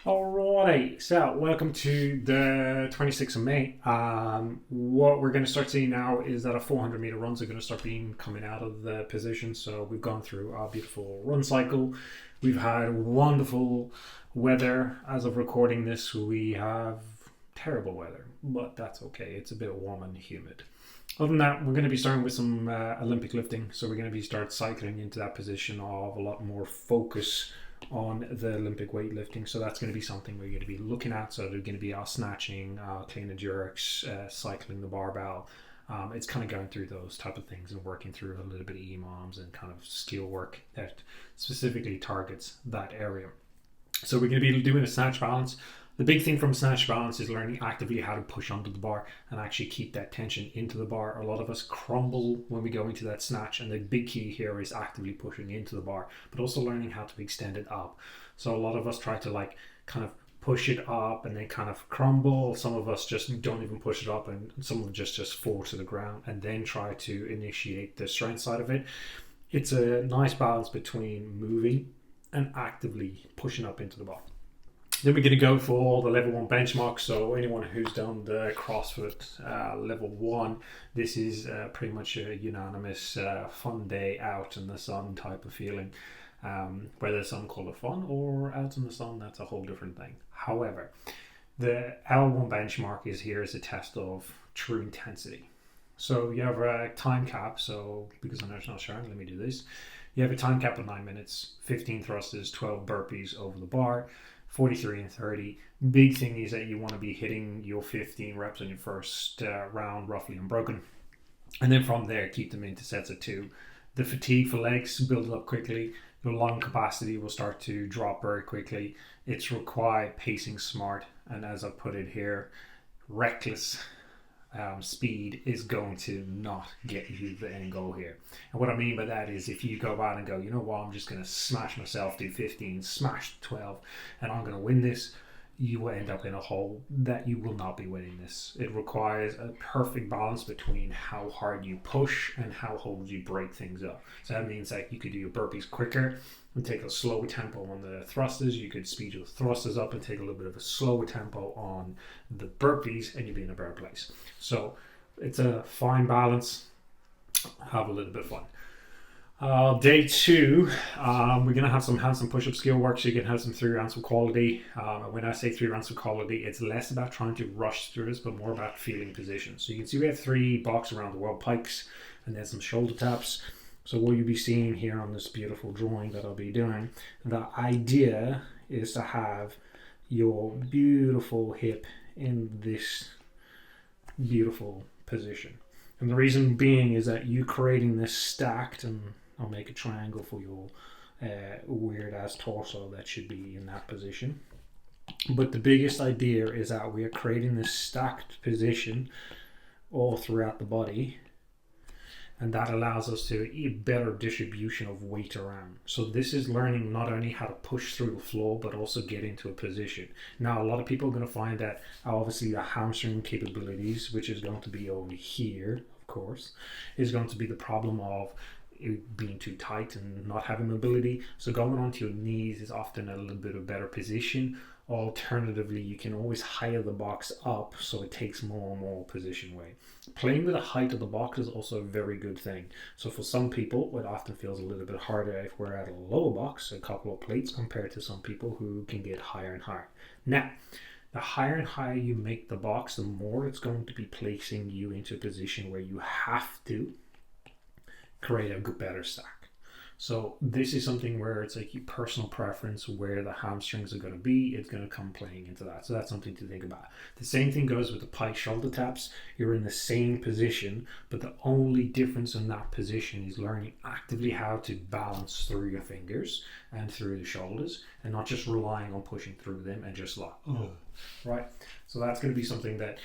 Alrighty, so welcome to the 26th of May. What we're going to start seeing now is that our 400 meter runs are going to start being coming out of the position. So we've gone through our beautiful run cycle. We've had wonderful weather. As of recording this, we have terrible weather, but that's okay. It's a bit warm and humid. Other than that, we're going to be starting with some Olympic lifting. So we're going to be start cycling into that position of a lot more focus on the Olympic weightlifting. So that's going to be something we're going to be looking at. So they're going to be our snatching, clean and jerks, cycling the barbell. It's kind of going through those type of things and working through a little bit of EMOMs and kind of skill work that specifically targets that area. So we're going to be doing a snatch balance. The big thing from snatch balance is learning actively how to push onto the bar and actually keep that tension into the bar. A lot of us crumble when we go into that snatch, and the big key here is actively pushing into the bar, but also learning how to extend it up. So a lot of us try to kind of push it up and then kind of crumble. Some of us just don't even push it up, and some of us just fall to the ground and then try to initiate the strength side of it. It's a nice balance between moving and actively pushing up into the bar. Then we're going to go for the level 1 benchmark. So anyone who's done the CrossFit level 1, this is pretty much a unanimous fun day out in the sun type of feeling. Whether some call it fun or out in the sun, that's a whole different thing. However, the L1 benchmark is here as a test of true intensity. So you have a time cap. So because I'm not sure, let me do this. You have a time cap of 9 minutes, 15 thrusters, 12 burpees over the bar, 43 and 30. Big thing is that you want to be hitting your 15 reps on your first round roughly unbroken, and then from there keep them into sets of 2. The fatigue for legs build up quickly. Your lung capacity will start to drop very quickly. It's required pacing smart, and as I put it here, reckless speed is going to not get you the end goal here. And what I mean by that is if you go out and go, you know what, I'm just going to smash myself, do 15, smash 12, and I'm going to win this, you will end up in a hole that you will not be winning this. It requires a perfect balance between how hard you push and how hard you break things up. So that means that you could do your burpees quicker and take a slower tempo on the thrusters. You could speed your thrusters up and take a little bit of a slower tempo on the burpees, and you'll be in a better place. So it's a fine balance. Have a little bit of fun. Day 2, we're going to have some handstand push-up skill work, so you can have some 3 rounds of quality. When I say 3 rounds of quality, it's less about trying to rush through this, but more about feeling position. So you can see we have 3 box around the world pikes and then some shoulder taps. So what you'll be seeing here on this beautiful drawing that I'll be doing, the idea is to have your beautiful hip in this beautiful position. And the reason being is that you creating this stacked, and I'll make a triangle for your weird ass torso that should be in that position. But the biggest idea is that we are creating this stacked position all throughout the body, and that allows us to a better distribution of weight around. So this is learning not only how to push through the floor, but also get into a position. Now, a lot of people are going to find that obviously the hamstring capabilities, which is going to be over here, of course, is going to be the problem of it being too tight and not having mobility. So going onto your knees is often a little bit of better position. Alternatively, you can always higher the box up so it takes more and more position weight. Playing with the height of the box is also a very good thing. So for some people, it often feels a little bit harder if we're at a lower box, a couple of plates, compared to some people who can get higher and higher. Now, the higher and higher you make the box, the more it's going to be placing you into a position where you have to create a better stack. So this is something where it's like your personal preference where the hamstrings are going to be. It's going to come playing into that. So that's something to think about. The same thing goes with the pike shoulder taps. You're in the same position, but the only difference in that position is learning actively how to balance through your fingers and through the shoulders, and not just relying on pushing through them and just like, right? So that's going to be something that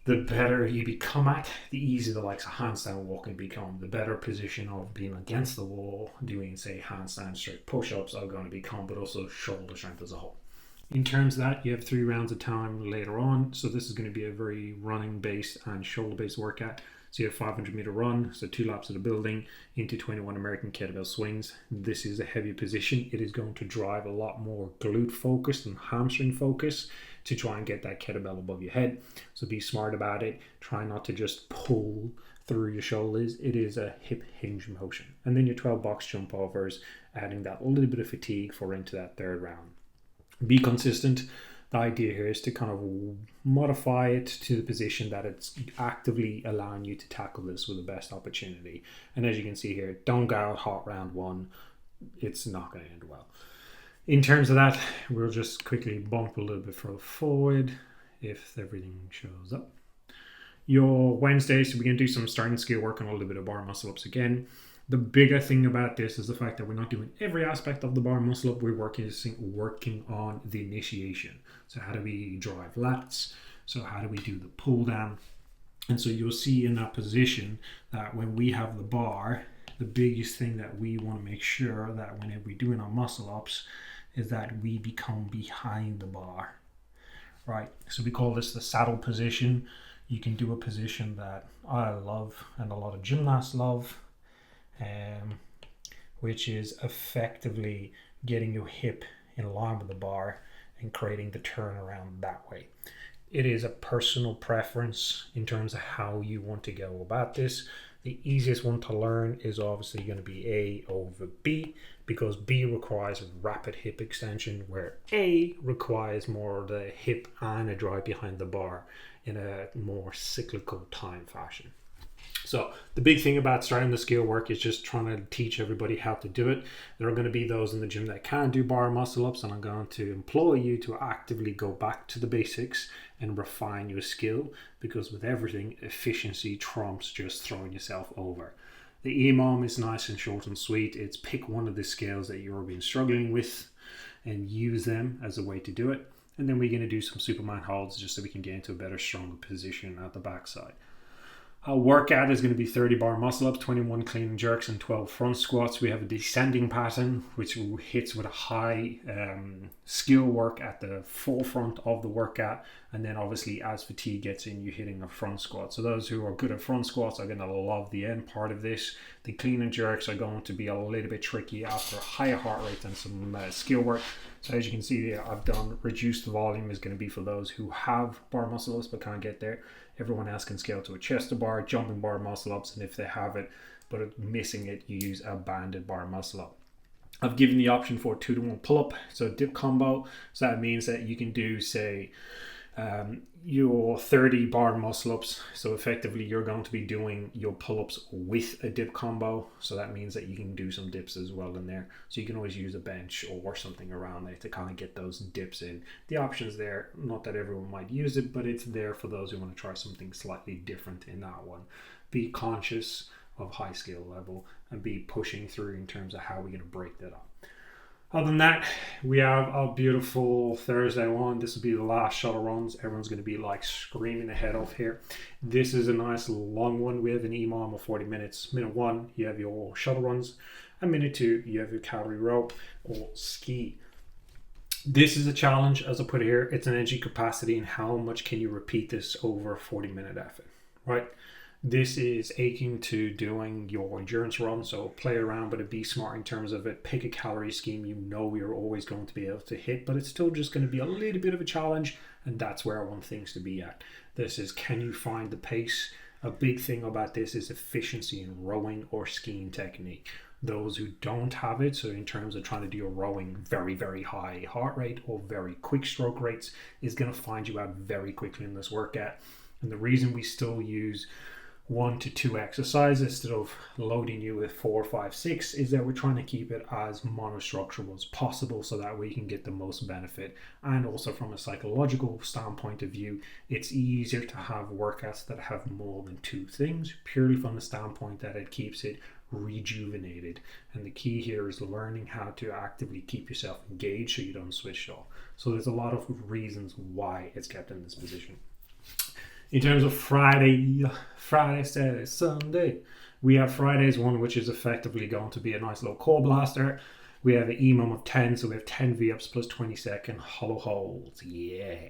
the better you become at, the easier the likes of handstand walking become. The better position of being against the wall, doing say handstand straight push-ups are going to become, but also shoulder strength as a whole. In terms of that, you have 3 rounds of time later on. So this is going to be a very running based and shoulder based workout. So you have 500 meter run, so 2 laps of the building into 21 American kettlebell swings. This is a heavy position. It is going to drive a lot more glute focus and hamstring focus to try and get that kettlebell above your head. So be smart about it. Try not to just pull through your shoulders. It is a hip hinge motion. And then your 12 box jump overs, adding that little bit of fatigue for into that third round. Be consistent. The idea here is to kind of modify it to the position that it's actively allowing you to tackle this with the best opportunity. And as you can see here, don't go out hot round one. It's not going to end well. In terms of that, we'll just quickly bump a little bit further forward if everything shows up. Your Wednesdays, we're going to do some starting skill work and a little bit of bar muscle ups again. The bigger thing about this is the fact that we're not doing every aspect of the bar muscle up. We're working on the initiation. So how do we drive lats? So how do we do the pull down? And so you'll see in that position that when we have the bar, the biggest thing that we want to make sure that whenever we're doing our muscle ups is that we become behind the bar, right? So we call this the saddle position. You can do a position that I love and a lot of gymnasts love, which is effectively getting your hip in line with the bar and creating the turnaround that way. It is a personal preference in terms of how you want to go about this. The easiest one to learn is obviously going to be A over B, because B requires rapid hip extension, where A requires more of the hip and a drive behind the bar in a more cyclical time fashion. So the big thing about starting the skill work is just trying to teach everybody how to do it. There are going to be those in the gym that can do bar muscle ups, and I'm going to implore you to actively go back to the basics and refine your skill, because with everything, efficiency trumps just throwing yourself over. The EMOM is nice and short and sweet. It's pick one of the skills that you've been struggling with and use them as a way to do it. And then we're going to do some Superman holds just so we can get into a better, stronger position at the backside. Our workout is going to be 30 bar muscle ups, 21 clean and jerks, and 12 front squats. We have a descending pattern, which hits with a high skill work at the forefront of the workout. And then obviously as fatigue gets in, you're hitting a front squat. So those who are good at front squats are going to love the end part of this. The clean and jerks are going to be a little bit tricky after a higher heart rate and some skill work. So as you can see here, I've done reduced volume is going to be for those who have bar muscle ups but can't get there. Everyone else can scale to a chest to bar, jumping bar muscle ups, and if they have it but missing it, you use a banded bar muscle up. I've given the option for a 2-to-1 pull up, so a dip combo. So that means that you can do, say, your 30 bar muscle ups. So effectively you're going to be doing your pull ups with a dip combo. So that means that you can do some dips as well in there. So you can always use a bench or something around there to kind of get those dips in. The option's there, not that everyone might use it, but it's there for those who want to try something slightly different in that one. Be conscious of high skill level and be pushing through in terms of how we're going to break that up. Other than that, we have our beautiful Thursday one. This will be the last shuttle runs. Everyone's going to be like screaming their head off here. This is a nice long one. We have an EMOM of 40 minutes. Minute 1, you have your shuttle runs. And minute 2, you have your calorie rope or ski. This is a challenge, as I put it here. It's an energy capacity and how much can you repeat this over a 40-minute effort, right? This is akin to doing your endurance run, so play around, but be smart in terms of it. Pick a calorie scheme you know you're always going to be able to hit, but it's still just going to be a little bit of a challenge, and that's where I want things to be at. This is, can you find the pace? A big thing about this is efficiency in rowing or skiing technique. Those who don't have it, so in terms of trying to do a rowing very, very high heart rate or very quick stroke rates, is going to find you out very quickly in this workout. And the reason we still use 1 to 2 exercises instead of loading you with 4, 5, 6 is that we're trying to keep it as monostructural as possible so that we can get the most benefit. And also from a psychological standpoint of view, it's easier to have workouts that have more than 2 things, purely from the standpoint that it keeps it rejuvenated. And the key here is learning how to actively keep yourself engaged so you don't switch off. So there's a lot of reasons why it's kept in this position. In terms of Friday, Saturday, Sunday, we have Friday's one, which is effectively going to be a nice little core blaster. We have an EMOM of 10, so we have 10 V-ups plus 20-second hollow holds. Yeah.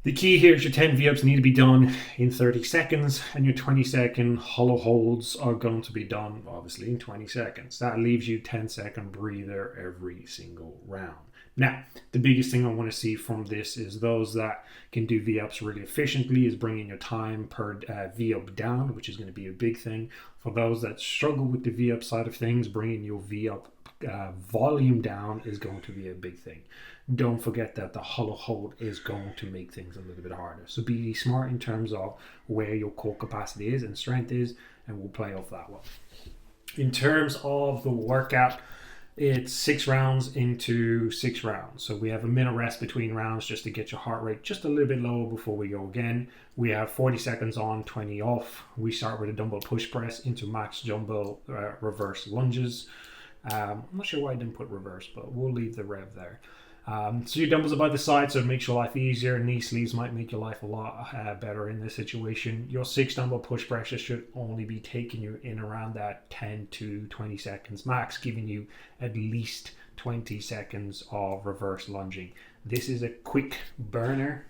The key here is your 10 V-ups need to be done in 30 seconds, and your 20-second hollow holds are going to be done, obviously, in 20 seconds. That leaves you 10-second breather every single round. Now, the biggest thing I want to see from this is those that can do V-ups really efficiently is bringing your time per V-up down, which is going to be a big thing. For those that struggle with the V-up side of things, bringing your V-up volume down is going to be a big thing. Don't forget that the hollow hold is going to make things a little bit harder. So be smart in terms of where your core capacity is and strength is, and we'll play off that one. In terms of the workout, it's 6 rounds into 6 rounds. So we have a minute rest between rounds just to get your heart rate just a little bit lower before we go again. We have 40 seconds on, 20 off. We start with a dumbbell push press into max dumbbell reverse lunges. I'm not sure why I didn't put reverse, but we'll leave the rev there. So your dumbbells are by the side, so it makes your life easier. Knee sleeves might make your life a lot better in this situation. Your 6 dumbbell push presses should only be taking you in around that 10 to 20 seconds max, giving you at least 20 seconds of reverse lunging. This is a quick burner.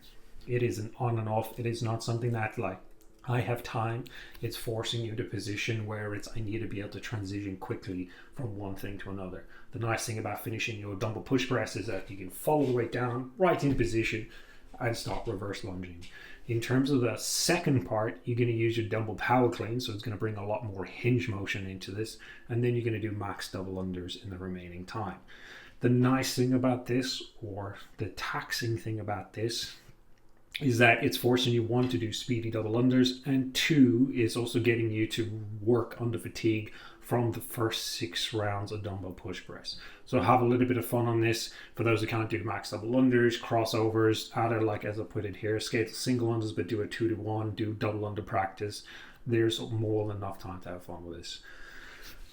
It is an on and off. It is not something that like I have time. It's forcing you to position where I need to be able to transition quickly from one thing to another. The nice thing about finishing your dumbbell push press is that you can follow the weight down right into position and start reverse lunging. In terms of the second part, you're going to use your dumbbell power clean, so it's going to bring a lot more hinge motion into this, and then you're going to do max double unders in the remaining time. The nice thing about this, or the taxing thing about this, is that it's forcing you, one, to do speedy double unders, and two, is also getting you to work under fatigue from the first 6 rounds of dumbbell push press. So have a little bit of fun on this. For those who can't do max double unders, crossovers, either like as I put it here, skate single unders, but do a 2-to-1, do double under practice. There's more than enough time to have fun with this.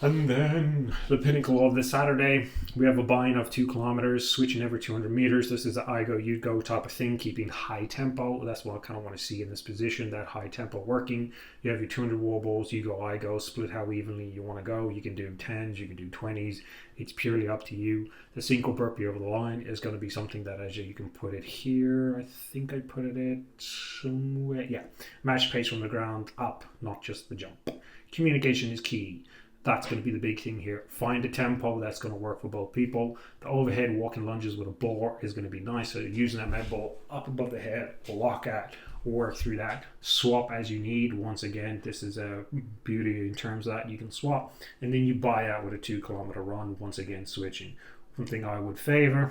And then the pinnacle of this Saturday, we have a buy-in of 2 kilometers, switching every 200 meters. This is an I go, you go type of thing, keeping high tempo. That's what I kind of want to see in this position, that high tempo working. You have your 200 wall balls, you go, I go, split how evenly you want to go. You can do 10s, you can do 20s. It's purely up to you. The single burpee over the line is going to be something that, as you can put it here, I think I put it at somewhere. Yeah, match pace from the ground up, not just the jump. Communication is key. That's going to be the big thing here. Find a tempo that's going to work for both people. The overhead walking lunges with a bar is going to be nice. So using that med ball up above the head, lock at, work through that. Swap as you need. Once again, this is a beauty in terms of that you can swap. And then you buy out with a 2 kilometer run, once again switching. One thing I would favor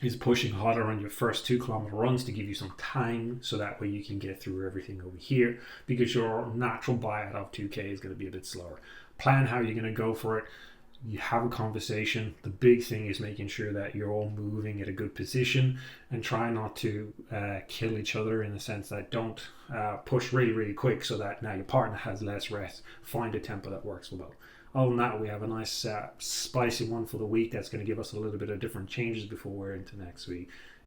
is pushing harder on your first 2 kilometer runs to give you some time, so that way you can get through everything over here, because your natural buyout of 2K is going to be a bit slower. Plan how you're going to go for it. You have a conversation. The big thing is making sure that you're all moving at a good position, and try not to kill each other, in the sense that don't push really, really quick so that now your partner has less rest. Find a tempo that works for both. Other than that, we have a nice spicy one for the week that's going to give us a little bit of different changes before we're into next week.